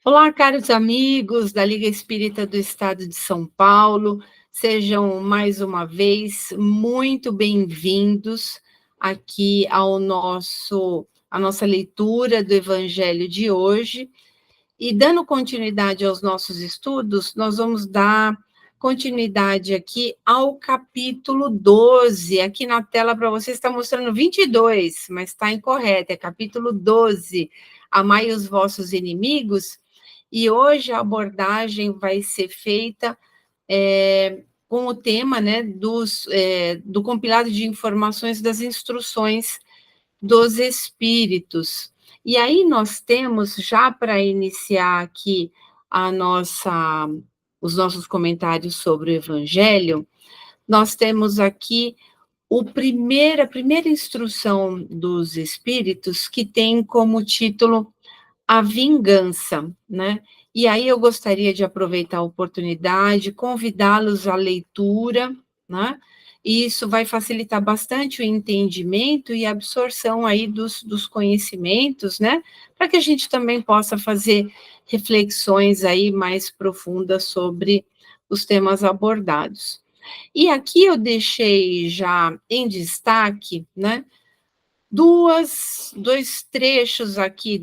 Olá, caros amigos da Liga Espírita do Estado de São Paulo, sejam mais uma vez muito bem-vindos aqui à nossa leitura do Evangelho de hoje. E dando continuidade aos nossos estudos, nós vamos dar continuidade aqui ao capítulo 12. Aqui na tela para vocês está mostrando 22, mas está incorreto, é capítulo 12. Amai os vossos inimigos. E hoje a abordagem vai ser feita com o tema, né, do compilado de informações das instruções dos Espíritos. E aí nós temos, já para iniciar aqui os nossos comentários sobre o Evangelho, nós temos aqui a primeira instrução dos Espíritos, que tem como título a vingança, né? E aí eu gostaria de aproveitar a oportunidade, convidá-los à leitura, né? E isso vai facilitar bastante o entendimento e a absorção aí dos conhecimentos, né? Para que a gente também possa fazer reflexões aí mais profundas sobre os temas abordados. E aqui eu deixei já em destaque, né? Dois trechos aqui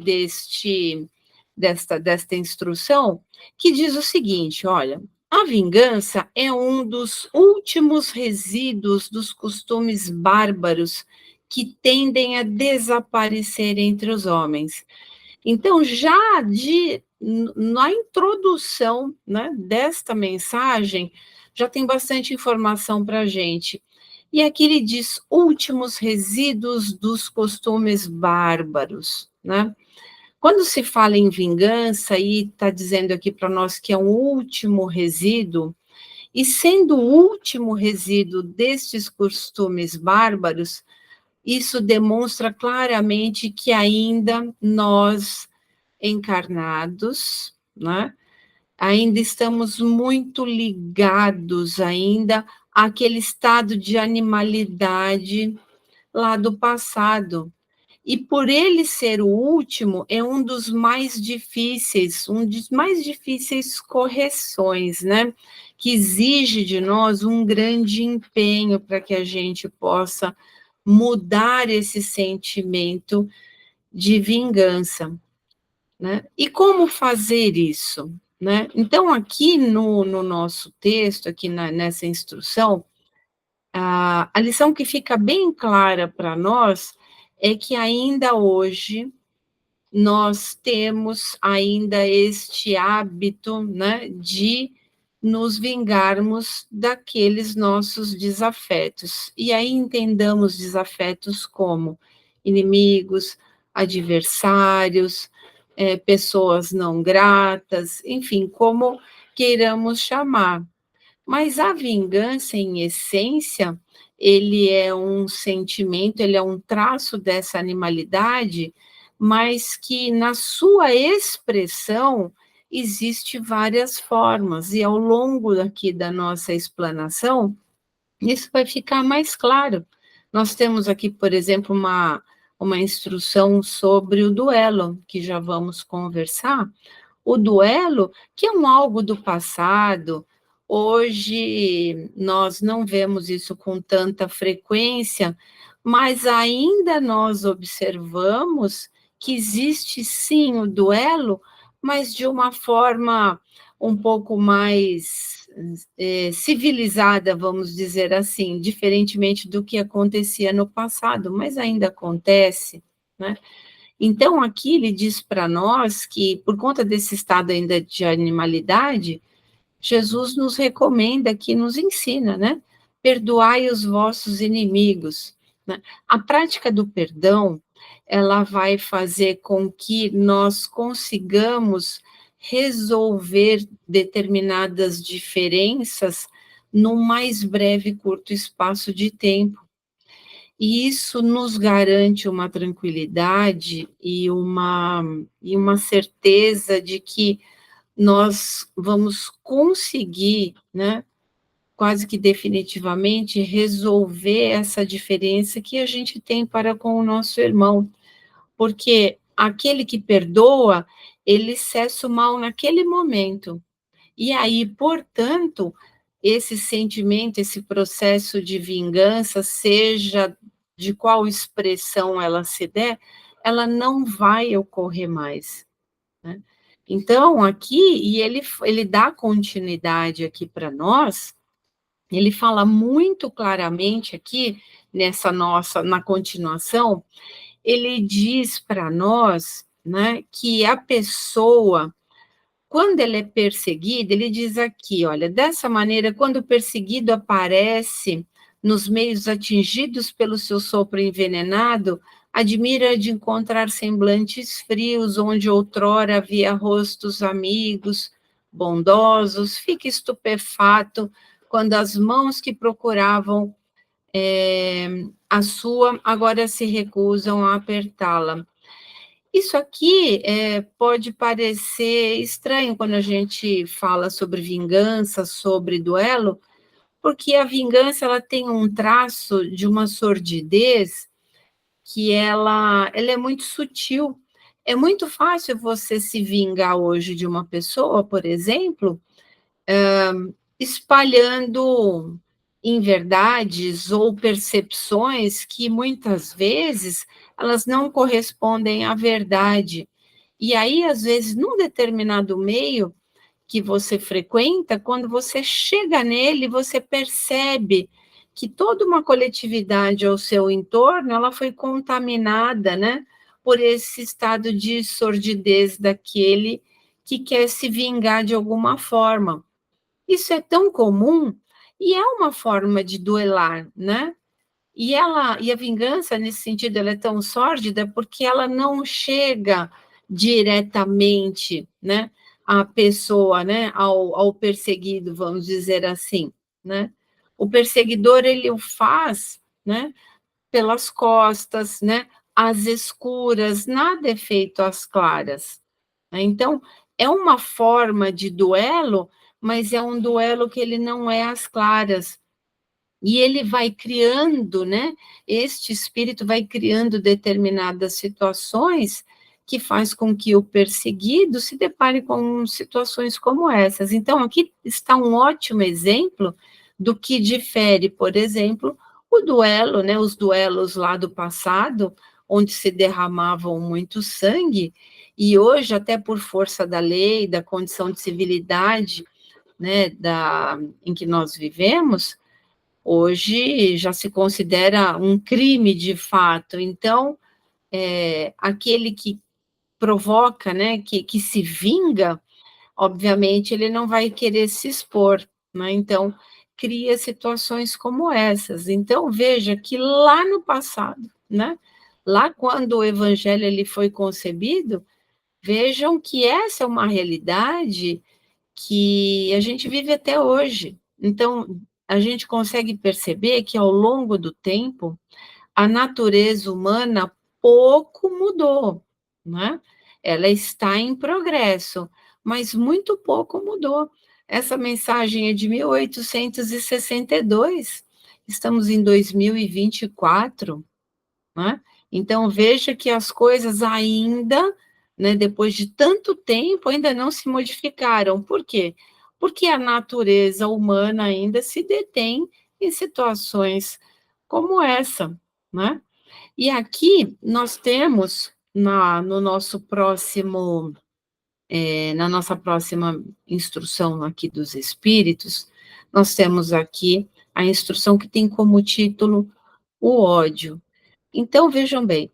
desta instrução, que diz o seguinte: olha, a vingança é um dos últimos resíduos dos costumes bárbaros que tendem a desaparecer entre os homens. Então, na introdução, né, desta mensagem, já tem bastante informação para a gente. E aqui ele diz últimos resíduos dos costumes bárbaros, né? Quando se fala em vingança, e está dizendo aqui para nós que é um último resíduo, e sendo o último resíduo destes costumes bárbaros, isso demonstra claramente que ainda nós, encarnados, né, ainda estamos muito ligados ainda àquele estado de animalidade lá do passado. E por ele ser o último, é um dos mais difíceis, correções, né? Que exige de nós um grande empenho para que a gente possa mudar esse sentimento de vingança, né? E como fazer isso, né? Então, aqui no nosso texto, nessa instrução, a lição que fica bem clara para nós é que ainda hoje nós temos ainda este hábito, né, de nos vingarmos daqueles nossos desafetos. E aí entendamos desafetos como inimigos, adversários, pessoas não gratas, enfim, como queiramos chamar. Mas a vingança, em essência, ele é um sentimento, ele é um traço dessa animalidade, mas que na sua expressão existe várias formas, e ao longo aqui da nossa explanação, isso vai ficar mais claro. Nós temos aqui, por exemplo, uma instrução sobre o duelo, que já vamos conversar. O duelo, que é algo do passado, hoje nós não vemos isso com tanta frequência, mas ainda nós observamos que existe sim o duelo, mas de uma forma um pouco mais civilizada, vamos dizer assim, diferentemente do que acontecia no passado, mas ainda acontece, né? Então, aqui ele diz para nós que, por conta desse estado ainda de animalidade, Jesus nos recomenda, que nos ensina, né? Perdoai os vossos inimigos, né? A prática do perdão, ela vai fazer com que nós consigamos resolver determinadas diferenças no mais breve e curto espaço de tempo. E isso nos garante uma tranquilidade e uma certeza de que nós vamos conseguir, né, quase que definitivamente, resolver essa diferença que a gente tem para com o nosso irmão. Porque aquele que perdoa, ele cessa o mal naquele momento. E aí, portanto, esse sentimento, esse processo de vingança, seja de qual expressão ela se der, ela não vai ocorrer mais, né. Então aqui e ele dá continuidade aqui para nós, ele fala muito claramente aqui, nessa nossa na continuação, ele diz para nós, né, que a pessoa quando ele é perseguido, ele diz aqui, olha, dessa maneira, quando o perseguido aparece nos meios atingidos pelo seu sopro envenenado, admira de encontrar semblantes frios, onde outrora havia rostos amigos, bondosos, fica estupefato quando as mãos que procuravam a sua agora se recusam a apertá-la. Isso aqui, pode parecer estranho quando a gente fala sobre vingança, sobre duelo, porque a vingança ela tem um traço de uma sordidez que ela é muito sutil. É muito fácil você se vingar hoje de uma pessoa, por exemplo, espalhando inverdades ou percepções que muitas vezes elas não correspondem à verdade. E aí, às vezes, num determinado meio que você frequenta, quando você chega nele, você percebe que toda uma coletividade ao seu entorno, ela foi contaminada, né, por esse estado de sordidez daquele que quer se vingar de alguma forma. Isso é tão comum e é uma forma de duelar, né? E a vingança, nesse sentido, ela é tão sórdida porque ela não chega diretamente, né, à pessoa, né, ao perseguido, vamos dizer assim, né? O perseguidor, ele o faz, né, pelas costas, né, às escuras, nada é feito às claras, né? Então, é uma forma de duelo, mas é um duelo que ele não é às claras, e ele vai criando, né, este espírito vai criando determinadas situações que faz com que o perseguido se depare com situações como essas. Então, aqui está um ótimo exemplo do que difere, por exemplo, o duelo, né, os duelos lá do passado, onde se derramavam muito sangue, e hoje, até por força da lei, da condição de civilidade, né, em que nós vivemos, hoje já se considera um crime de fato. Então, aquele que provoca, né, que se vinga, obviamente ele não vai querer se expor, né? Então, cria situações como essas. Então, veja que lá no passado, né, lá quando o evangelho ele foi concebido, vejam que essa é uma realidade que a gente vive até hoje. Então, a gente consegue perceber que ao longo do tempo, a natureza humana pouco mudou, né? Ela está em progresso, mas muito pouco mudou. Essa mensagem é de 1862, estamos em 2024, né? Então, veja que as coisas ainda, né, depois de tanto tempo, ainda não se modificaram. Por quê? Porque a natureza humana ainda se detém em situações como essa, né? E aqui nós temos, no nosso próximo, na nossa próxima instrução aqui dos espíritos, nós temos aqui a instrução que tem como título o ódio. Então, vejam bem,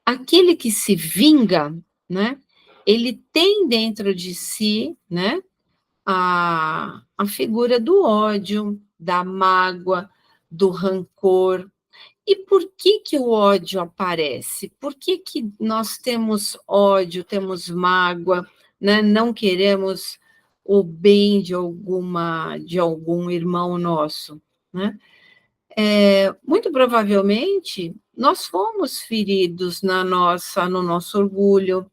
aquele que se vinga, né, ele tem dentro de si, né, a figura do ódio, da mágoa, do rancor. E por que que o ódio aparece? Por que que nós temos ódio, temos mágoa, né, não queremos o bem de algum irmão nosso, né? Muito provavelmente, nós fomos feridos no nosso orgulho,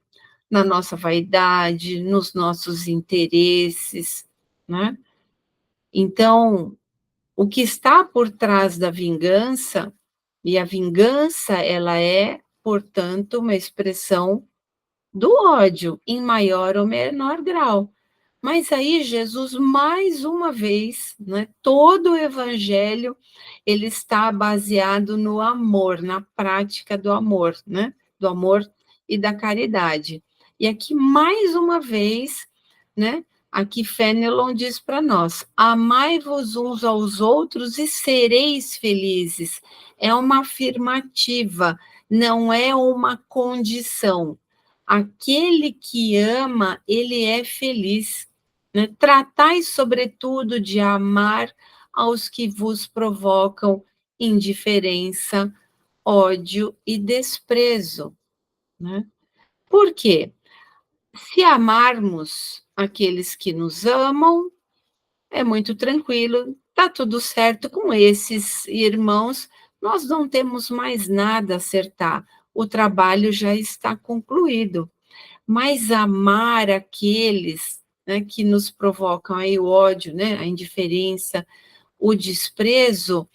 na nossa vaidade, nos nossos interesses, né? Então, o que está por trás da vingança, e a vingança, ela é, portanto, uma expressão do ódio, em maior ou menor grau. Mas aí Jesus, mais uma vez, né, todo o evangelho, ele está baseado no amor, na prática do amor, né? Do amor e da caridade. E aqui, mais uma vez, né? Aqui Fenelon diz para nós: amai-vos uns aos outros e sereis felizes. É uma afirmativa, não é uma condição. Aquele que ama, ele é feliz. Né? Tratai, sobretudo, de amar aos que vos provocam indiferença, ódio e desprezo. Né? Por quê? Se amarmos aqueles que nos amam, é muito tranquilo, está tudo certo com esses irmãos, nós não temos mais nada a acertar, o trabalho já está concluído. Mas amar aqueles, né, que nos provocam aí o ódio, né, a indiferença, o desprezo,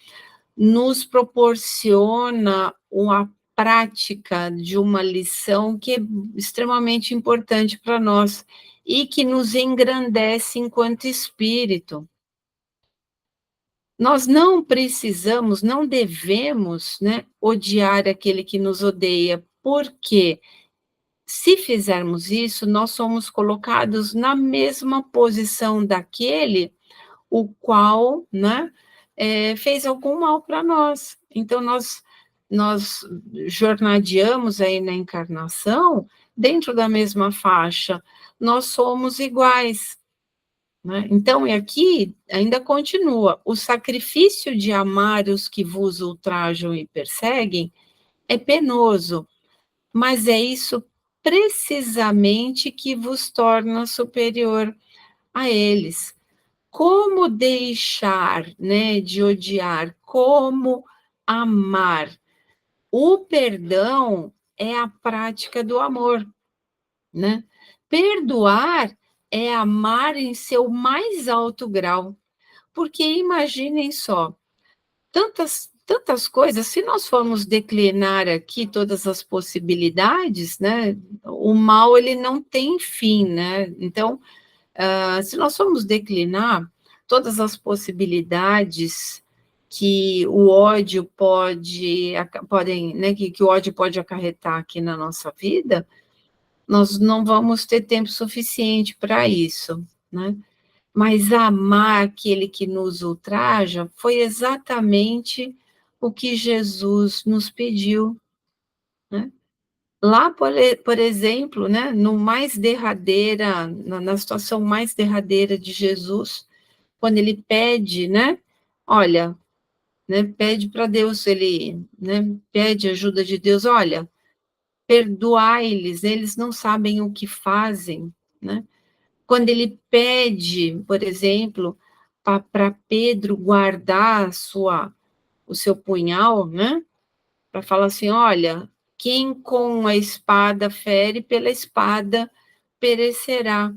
nos proporciona uma prática de uma lição que é extremamente importante para nós e que nos engrandece enquanto espírito. Nós não precisamos, não devemos, né, odiar aquele que nos odeia, porque se fizermos isso, nós somos colocados na mesma posição daquele o qual, né, fez algum mal para nós. Então, nós jornadeamos aí na encarnação dentro da mesma faixa, nós somos iguais. Né? Então, e aqui ainda continua: o sacrifício de amar os que vos ultrajam e perseguem é penoso, mas é isso precisamente que vos torna superior a eles. Como deixar, né, de odiar? Como amar? O perdão é a prática do amor, né? Perdoar é amar em seu mais alto grau. Porque imaginem só, tantas coisas, se nós formos declinar aqui todas as possibilidades, né, o mal ele não tem fim, né? Então, se nós formos declinar todas as possibilidades que o ódio podem, né, que o ódio pode acarretar aqui na nossa vida, nós não vamos ter tempo suficiente para isso, né? Mas amar aquele que nos ultraja foi exatamente o que Jesus nos pediu, né? Lá, por exemplo, né, no mais derradeira, na situação mais derradeira de Jesus, quando ele pede, né, olha, né, pede para Deus, ele, né, pede ajuda de Deus, olha, perdoai-lhes, eles não sabem o que fazem, né? Quando ele pede, por exemplo, para Pedro guardar o seu punhal, né? Para falar assim, olha, quem com a espada fere, pela espada perecerá.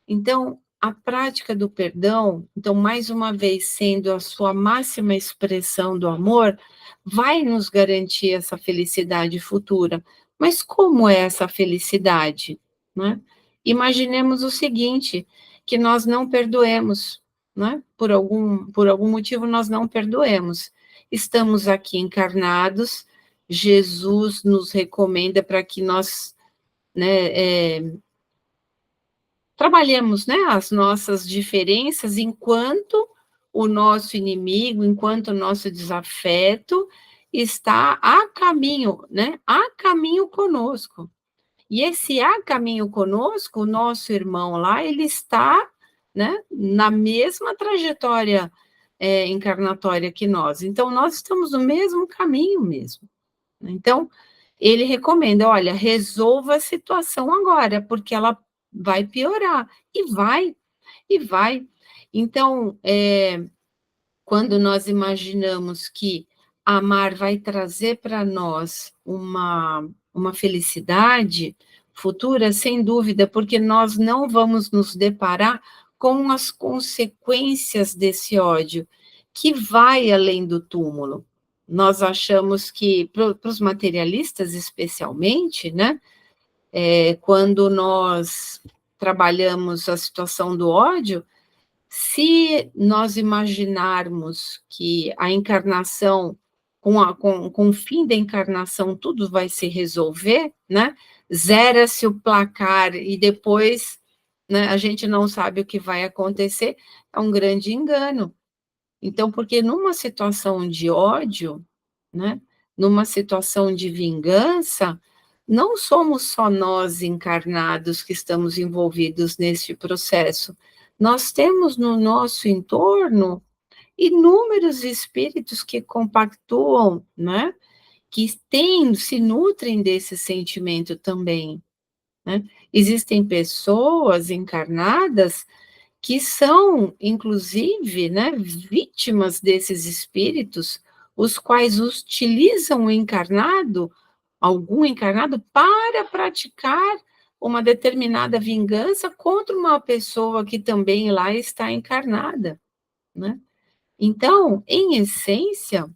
Então, a prática do perdão, então, mais uma vez, sendo a sua máxima expressão do amor, vai nos garantir essa felicidade futura. Mas como é essa felicidade? Né? Imaginemos o seguinte, que nós não perdoemos, né? Por algum motivo nós não perdoemos. Estamos aqui encarnados, Jesus nos recomenda para que nós, né, trabalhemos, né, as nossas diferenças enquanto o nosso inimigo, enquanto o nosso desafeto está a caminho, né, a caminho conosco. E esse a caminho conosco, o nosso irmão lá, ele está, né, na mesma trajetória encarnatória que nós. Então, nós estamos no mesmo caminho mesmo. Então, ele recomenda, olha, resolva a situação agora, porque ela vai piorar, e vai. Então, quando nós imaginamos que amar vai trazer para nós uma felicidade futura, sem dúvida, porque nós não vamos nos deparar com as consequências desse ódio, que vai além do túmulo. Nós achamos que, para os materialistas especialmente, né, quando nós trabalhamos a situação do ódio, se nós imaginarmos que a encarnação, com o fim da encarnação, tudo vai se resolver, né? Zera-se o placar e depois, né, a gente não sabe o que vai acontecer, é um grande engano. Então, porque numa situação de ódio, né, numa situação de vingança, não somos só nós encarnados que estamos envolvidos neste processo. Nós temos no nosso entorno inúmeros espíritos que compactuam, né, que se nutrem desse sentimento também, né? Existem pessoas encarnadas que são, inclusive, né, vítimas desses espíritos, os quais utilizam o encarnado, algum encarnado, para praticar uma determinada vingança contra uma pessoa que também lá está encarnada, né? Então, em essência,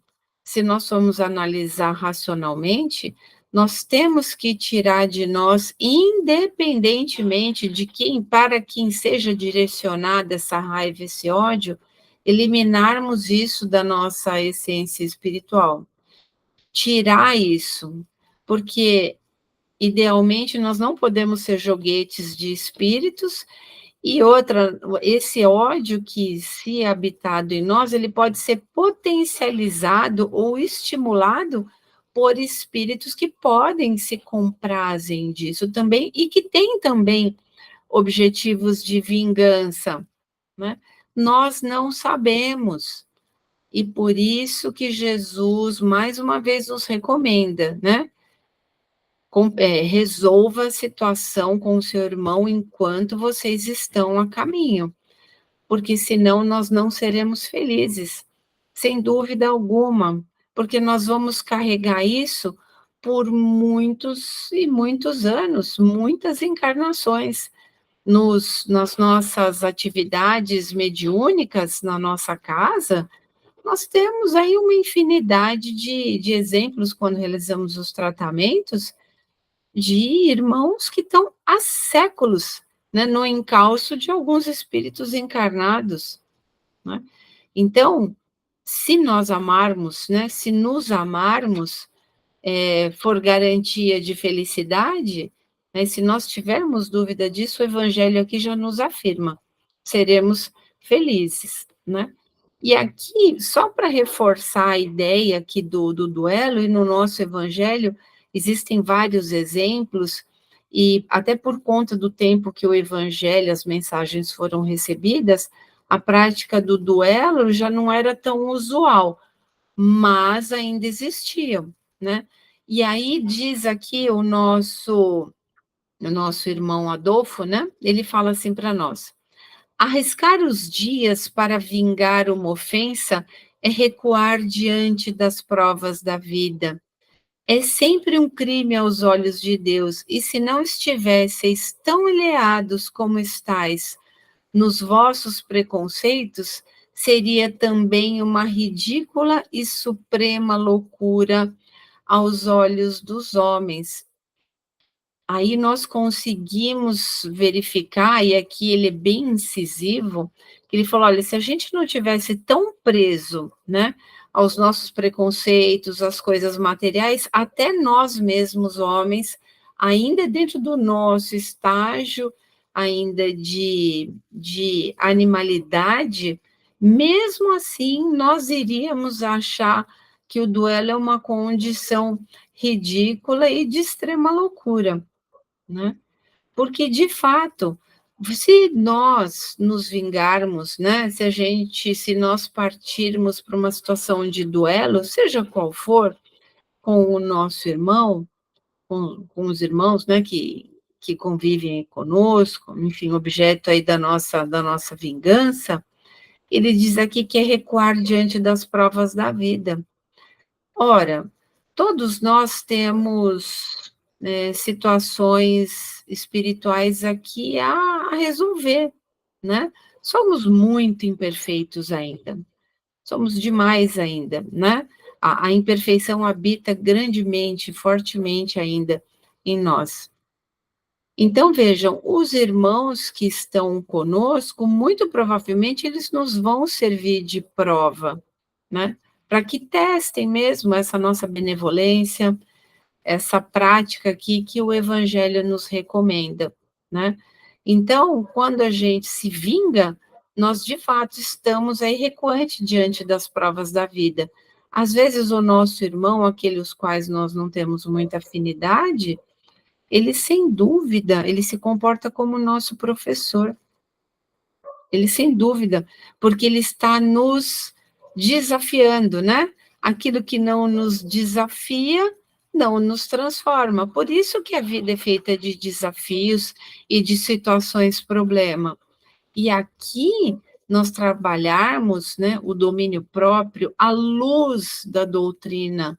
se nós formos analisar racionalmente, nós temos que tirar de nós, independentemente de quem, para quem seja direcionada essa raiva, esse ódio, eliminarmos isso da nossa essência espiritual. Tirar isso, porque idealmente nós não podemos ser joguetes de espíritos. E outra, esse ódio que se é habitado em nós, ele pode ser potencializado ou estimulado por espíritos que podem se comprazem disso também e que têm também objetivos de vingança, né? Nós não sabemos. E por isso que Jesus, mais uma vez, nos recomenda, né? Resolva a situação com o seu irmão enquanto vocês estão a caminho, porque senão nós não seremos felizes, sem dúvida alguma, porque nós vamos carregar isso por muitos e muitos anos, muitas encarnações. Nas nossas atividades mediúnicas, na nossa casa, nós temos aí uma infinidade de exemplos quando realizamos os tratamentos de irmãos que estão há séculos, né, no encalço de alguns espíritos encarnados, né? Então, se nós amarmos, né, se nos amarmos, for garantia de felicidade, né, se nós tivermos dúvida disso, o Evangelho aqui já nos afirma, seremos felizes, né? E aqui, só para reforçar a ideia aqui do duelo, e no nosso Evangelho existem vários exemplos, e até por conta do tempo que o Evangelho, as mensagens foram recebidas, a prática do duelo já não era tão usual, mas ainda existiam, né? E aí diz aqui o nosso irmão Adolfo, né? Ele fala assim para nós: arriscar os dias para vingar uma ofensa é recuar diante das provas da vida. É sempre um crime aos olhos de Deus, e se não estivesseis tão ilhados como estáis nos vossos preconceitos, seria também uma ridícula e suprema loucura aos olhos dos homens. Aí nós conseguimos verificar, e aqui ele é bem incisivo, que ele falou, olha, se a gente não tivesse tão preso, né, aos nossos preconceitos, às coisas materiais, até nós mesmos, homens, ainda dentro do nosso estágio, ainda de animalidade, mesmo assim, nós iríamos achar que o duelo é uma condição ridícula e de extrema loucura, né? Porque, de fato, se nós nos vingarmos, né, se nós partirmos para uma situação de duelo, seja qual for, com o nosso irmão, com os irmãos, né, que convivem conosco, enfim, objeto aí da nossa vingança, ele diz aqui que é recuar diante das provas da vida. Ora, todos nós temos situações espirituais aqui a resolver, né? Somos muito imperfeitos ainda, somos demais ainda, né? A imperfeição habita grandemente, fortemente ainda em nós. Então, vejam, os irmãos que estão conosco, muito provavelmente eles nos vão servir de prova, né? Para que testem mesmo essa nossa benevolência, essa prática aqui que o Evangelho nos recomenda, né? Então, quando a gente se vinga, nós de fato estamos aí recuante diante das provas da vida. Às vezes, o nosso irmão, aqueles quais nós não temos muita afinidade, ele, sem dúvida, ele se comporta como nosso professor. Ele, sem dúvida, porque ele está nos desafiando, né? Aquilo que não nos desafia, não nos transforma. Por isso que a vida é feita de desafios e de situações problema. E aqui nós trabalharmos, né, o domínio próprio à luz da doutrina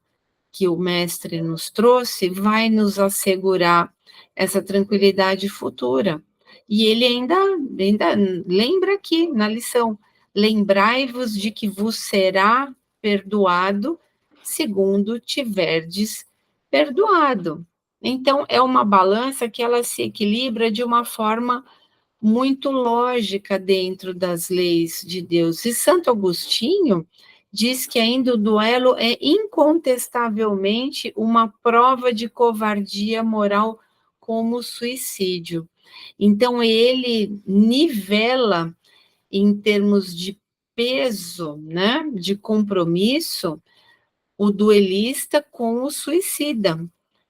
que o mestre nos trouxe vai nos assegurar essa tranquilidade futura. E ele ainda lembra aqui na lição: lembrai-vos de que vos será perdoado segundo tiverdes perdoado. Então, é uma balança que ela se equilibra de uma forma muito lógica dentro das leis de Deus. E Santo Agostinho diz que ainda o duelo é incontestavelmente uma prova de covardia moral como o suicídio. Então, ele nivela em termos de peso, né, de compromisso, o duelista com o suicida,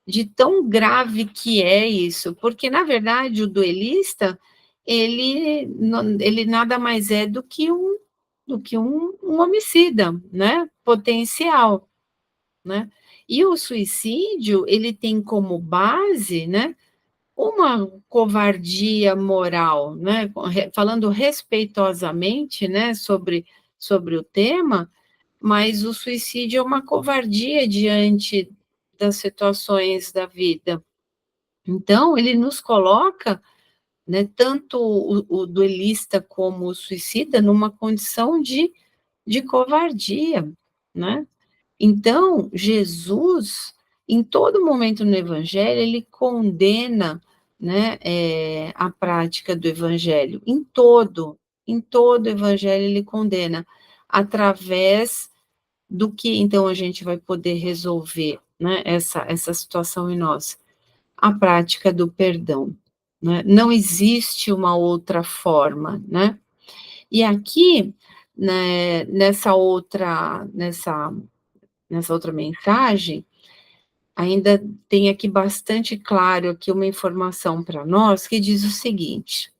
de tão grave que é isso, porque, na verdade, o duelista, ele nada mais é do que um homicida, né, potencial, né, e o suicídio, ele tem como base, né, uma covardia moral, né, falando respeitosamente, né, sobre o tema, mas o suicídio é uma covardia diante das situações da vida. Então, ele nos coloca, né, tanto o duelista como o suicida numa condição de covardia, né? Então, Jesus, em todo momento no Evangelho, ele condena, né, a prática do Evangelho, em todo o Evangelho ele condena, através do que então a gente vai poder resolver, né, essa situação em nós? A prática do perdão, né? Não existe uma outra forma, né? E aqui, né, nessa outra mensagem, ainda tem aqui bastante claro aqui uma informação para nós que diz o seguinte: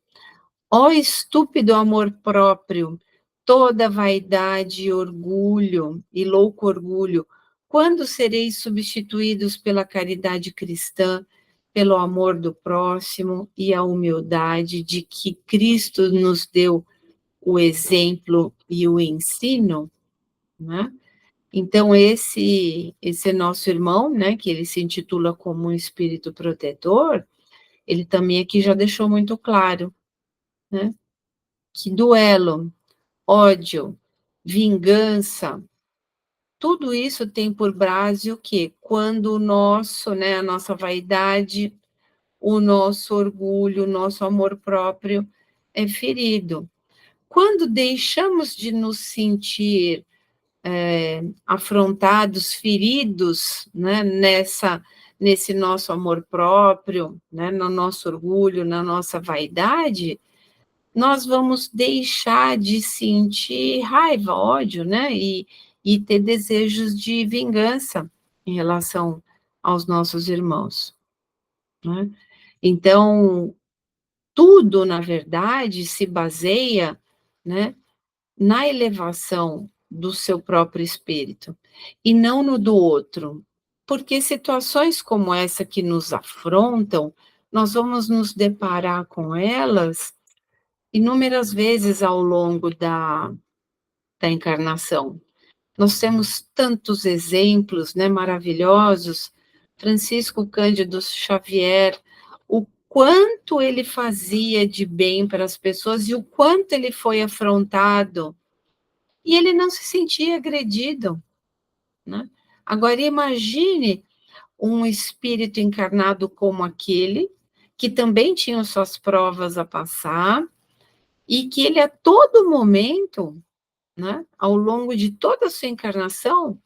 ó estúpido amor próprio, toda vaidade, orgulho e louco orgulho, quando sereis substituídos pela caridade cristã, pelo amor do próximo e a humildade de que Cristo nos deu o exemplo e o ensino, né? Então, esse nosso irmão, né, que ele se intitula como um espírito protetor, ele também aqui já deixou muito claro, né, que duelo, ódio, vingança, tudo isso tem por base o quê? Quando o nosso, né, a nossa vaidade, o nosso orgulho, o nosso amor próprio é ferido. Quando deixamos de nos sentir afrontados, feridos, né, nesse nosso amor próprio, né, no nosso orgulho, na nossa vaidade, nós vamos deixar de sentir raiva, ódio, né, e ter desejos de vingança em relação aos nossos irmãos, né? Então, tudo, na verdade, se baseia, né, na elevação do seu próprio espírito, e não no do outro. Porque situações como essa que nos afrontam, nós vamos nos deparar com elas inúmeras vezes ao longo da encarnação. Nós temos tantos exemplos, né, maravilhosos. Francisco Cândido Xavier, o quanto ele fazia de bem para as pessoas e o quanto ele foi afrontado, e ele não se sentia agredido, né? Agora, imagine um espírito encarnado como aquele, que também tinham suas provas a passar, e que ele a todo momento, né, ao longo de toda a sua encarnação,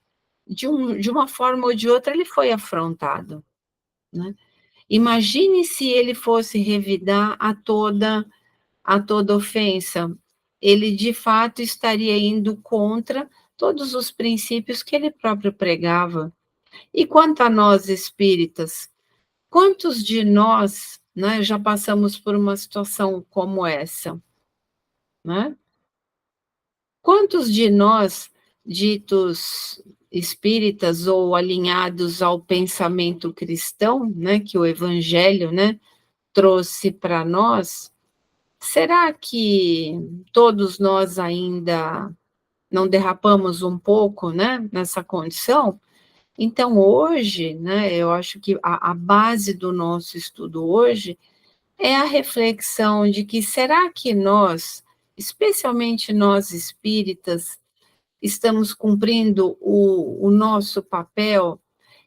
de uma forma ou de outra, ele foi afrontado, né? Imagine se ele fosse revidar a toda ofensa, ele de fato estaria indo contra todos os princípios que ele próprio pregava. E quanto a nós espíritas, quantos de nós, né, já passamos por uma situação como essa, né? Quantos de nós, ditos espíritas ou alinhados ao pensamento cristão, né, que o evangelho, né, trouxe para nós, será que todos nós ainda não derrapamos um pouco, né, nessa condição? Então, hoje, né, eu acho que a base do nosso estudo hoje é a reflexão de que será que nós, especialmente nós espíritas, estamos cumprindo o nosso papel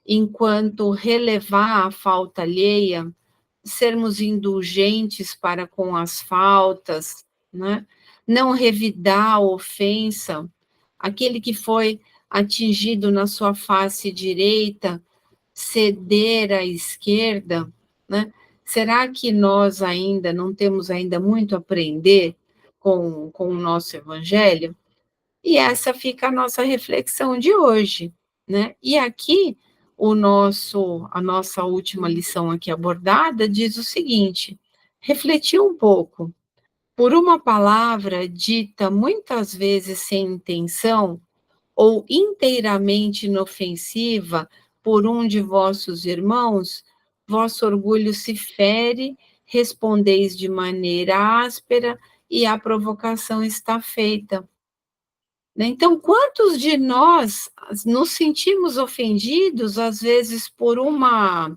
enquanto relevar a falta alheia, sermos indulgentes para com as faltas, né? Não revidar a ofensa, aquele que foi atingido na sua face direita, ceder à esquerda, né? Será que nós ainda não temos ainda muito a aprender com o nosso evangelho? E essa fica a nossa reflexão de hoje, né? E aqui a nossa última lição aqui abordada diz o seguinte: refletir um pouco. Por uma palavra dita muitas vezes sem intenção ou inteiramente inofensiva por um de vossos irmãos, vosso orgulho se fere, respondeis de maneira áspera e a provocação está feita. Né? Então, quantos de nós nos sentimos ofendidos, às vezes, por uma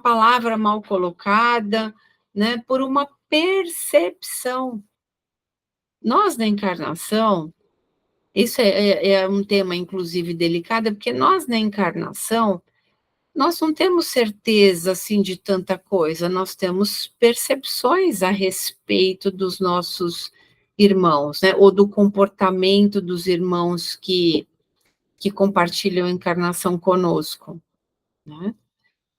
palavra mal colocada, né? Por uma percepção? Nós, na encarnação, isso é um tema, inclusive, delicado, porque nós, na encarnação, nós não temos certeza, assim, de tanta coisa, nós temos percepções a respeito dos nossos irmãos, né, ou do comportamento dos irmãos que compartilham a encarnação conosco, né?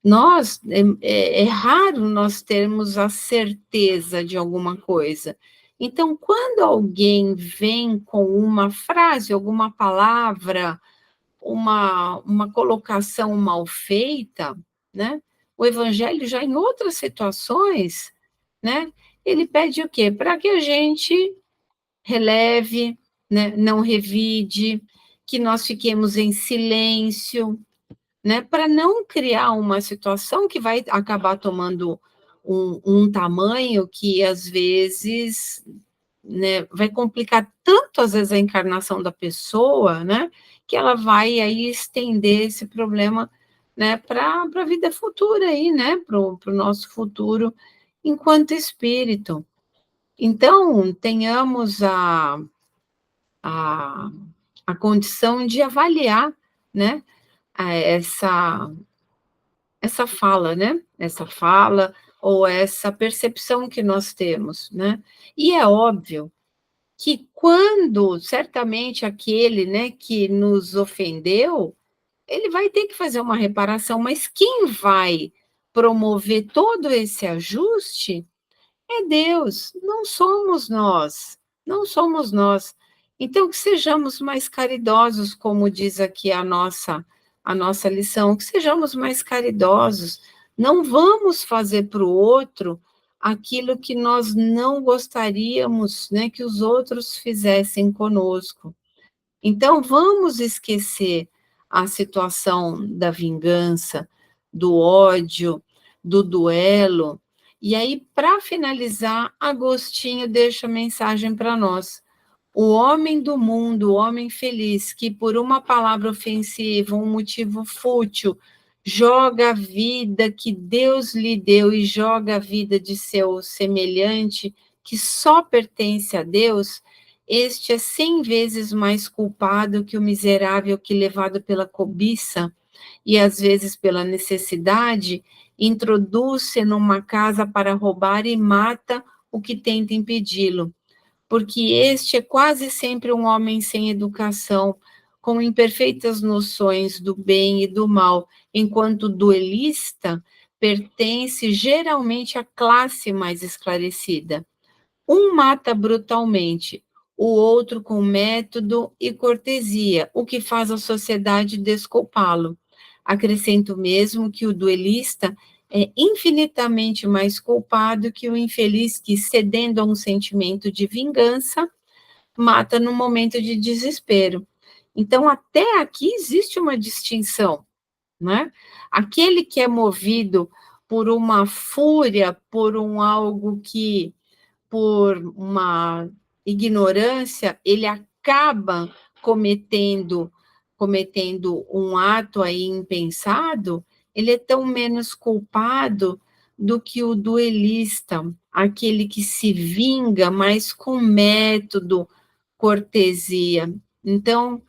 Nós, é raro nós termos a certeza de alguma coisa. Então, quando alguém vem com uma frase, alguma palavra, uma colocação mal feita, né? O evangelho já em outras situações, né? Ele pede o quê? Para que a gente releve, né? Não revide, que nós fiquemos em silêncio, né? Para não criar uma situação que vai acabar tomando um tamanho que às vezes, né, vai complicar tanto, às vezes, a encarnação da pessoa, né, que ela vai aí estender esse problema, né, para a vida futura aí, né, para o nosso futuro enquanto espírito. Então, tenhamos a, a condição de avaliar, né, essa fala, né, essa fala ou essa percepção que nós temos, né, e é óbvio que quando certamente aquele, né, que nos ofendeu, ele vai ter que fazer uma reparação, mas quem vai promover todo esse ajuste é Deus, não somos nós, não somos nós. Então, que sejamos mais caridosos, como diz aqui a nossa lição, que sejamos mais caridosos. Não vamos fazer para o outro aquilo que nós não gostaríamos, né, que os outros fizessem conosco. Então, vamos esquecer a situação da vingança, do ódio, do duelo. E aí, para finalizar, Agostinho deixa a mensagem para nós. O homem do mundo, o homem feliz, que por uma palavra ofensiva, um motivo fútil, joga a vida que Deus lhe deu e joga a vida de seu semelhante, que só pertence a Deus, este é 100 vezes mais culpado que o miserável que, levado pela cobiça e às vezes pela necessidade, introduz-se numa casa para roubar e mata o que tenta impedi-lo, porque este é quase sempre um homem sem educação, com imperfeitas noções do bem e do mal, enquanto o duelista pertence geralmente à classe mais esclarecida. Um mata brutalmente, o outro com método e cortesia, o que faz a sociedade desculpá-lo. Acrescento mesmo que o duelista é infinitamente mais culpado que o infeliz que, cedendo a um sentimento de vingança, mata no momento de desespero. Então, até aqui existe uma distinção, né? Aquele que é movido por uma fúria, por um algo que, por uma ignorância, ele acaba cometendo um ato aí impensado, ele é tão menos culpado do que o duelista, aquele que se vinga, mas com método, cortesia. Então,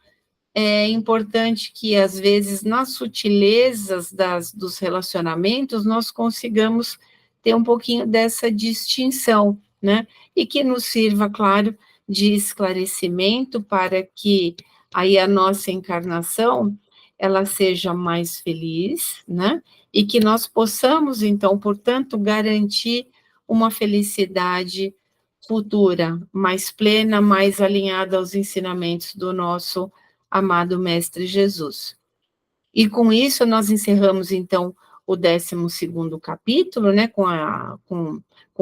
é importante que, às vezes, nas sutilezas dos relacionamentos, nós consigamos ter um pouquinho dessa distinção, né? E que nos sirva, claro, de esclarecimento para que aí a nossa encarnação ela seja mais feliz, né? E que nós possamos, então, portanto, garantir uma felicidade futura, mais plena, mais alinhada aos ensinamentos do nosso amado Mestre Jesus. E com isso nós encerramos, então, o 12º capítulo, né, com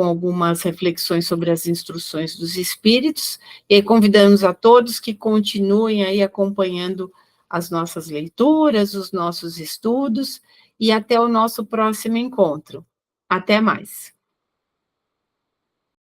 algumas reflexões sobre as instruções dos Espíritos, e aí convidamos a todos que continuem aí acompanhando as nossas leituras, os nossos estudos, e até o nosso próximo encontro. Até mais.